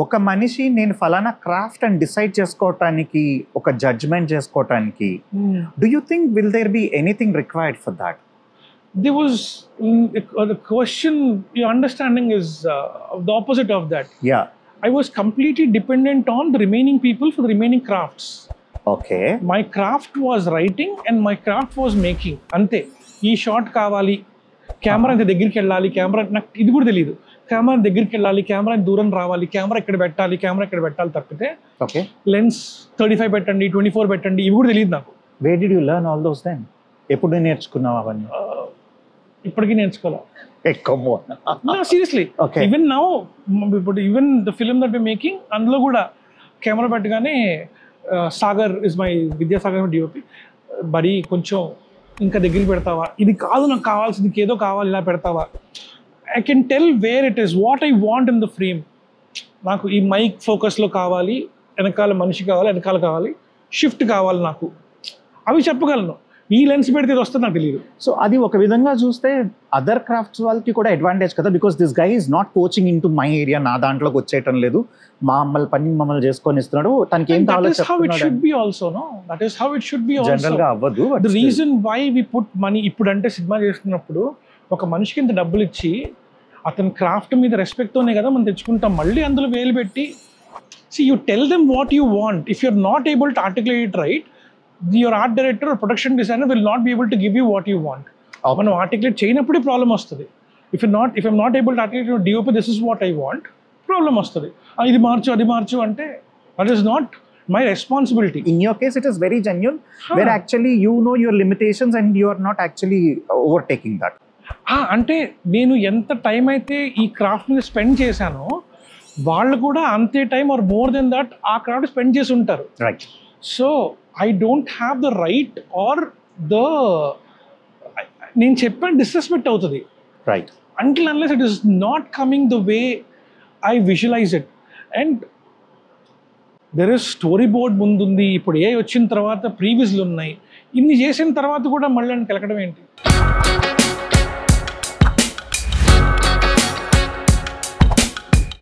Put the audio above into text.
ఒక మనిషి నేను ఫలానా క్రాఫ్ట్ అని డిసైడ్ చేసుకోవటానికి, ఒక జడ్జ్మెంట్ చేసుకోవటానికి, do you think will there be anything required for that? There was the question, your understanding is the opposite of that. Yeah. I was completely dependent on the remaining people for the remaining crafts. Okay. My craft was writing and my craft was making. Ante ee shot kavali, camera ante దగ్గరికి వెళ్ళాలి, camera నాకు ఇది కూడా తెలియదు, camera దగ్గరికి వెళ్ళాలి, camera దూరం రావాలి, కెమెరా ఇక్కడ పెట్టాలి, కెమెరా ఇక్కడ పెట్టాలి తప్పితే ఓకే లెన్స్ 35 పెట్టండి, 24 పెట్టండి, ఇవి కూడా తెలియదు నాకు. Where did you learn all those then? ఎప్పుడు నేర్చుకున్నావు అవన్నీ? ఇప్పటికీ నేర్చుకోవాలి. Come on. No, seriously. Okay. Even now, even the film that we're making, అందులో కూడా కెమెరా పెట్టగానే Sagar is my Vidyasagar DOP, బడి కొంచెం ఇంకా దగ్గరికి పెడతావా, ఇది కాదు నాకు కావాల్సింది, ఇంకేదో కావాలి, ఇలా పెడతావా. I can tell where it is, what I want in the frame. నాకు ఈ మైక్ ఫోకస్లో కావాలి, వెనకాల మనిషి కావాలి, వెనకాల కావాలి, షిఫ్ట్ కావాలి, నాకు అవి చెప్పగలను. ఈ లెన్స్ పెడితే ఇది వస్తుంది నాకు తెలియదు. సో అది ఒక విధంగా చూస్తే అదర్ క్రాఫ్ట్స్ వాళ్ళకి కూడా అడ్వాంటేజ్ కదా, because this guy is not coaching in to my area, నా దాంట్లోకి వచ్చేయటం లేదు, మమ్మల్ని చేసుకొని ఇస్తున్నాడు, తనకి ఏం కావాలో జనరల్గా అవ్వదు. The reason why we put money, ఇప్పుడు అంటే సినిమా చేస్తున్నప్పుడు ఒక మనిషికి ఇంత డబ్బులు ఇచ్చి అతని క్రాఫ్ట్ మీద రెస్పెక్ట్తోనే కదా మనం తెచ్చుకుంటాం. మళ్ళీ అందులో వేలు పెట్టి, see you tell them what you want. If you're not able to articulate it right, your art director or production designer will not be able to give you what you want. మనం articulate చేయనప్పుడే problem వస్తుంది. if I'm not able to articulate your DOP, this is what I want, problem వస్తుంది. ఇది మార్చు, అది మార్చు అంటే that is not my responsibility. In your case it is very genuine, where actually you know your limitations and you are not actually overtaking that. అంటే నేను ఎంత time అయితే ఈ craft మీద స్పెండ్ చేశానో వాళ్ళు కూడా అంతే time or more than that ఆ క్రాఫ్ట్ స్పెండ్ చేసి ఉంటారు. Right. So I don't have the right or the నేను చెప్పాను డిస్రెస్పెక్ట్ అవుతుంది. Right. Until unless it is not coming the way I visualize it. And there is storyboard ముందుంది, ఇప్పుడు ఏ వచ్చిన తర్వాత ప్రీవియస్లు ఉన్నాయి, ఇన్ని చేసిన తర్వాత కూడా మళ్ళీ కెలకడం ఏంటి?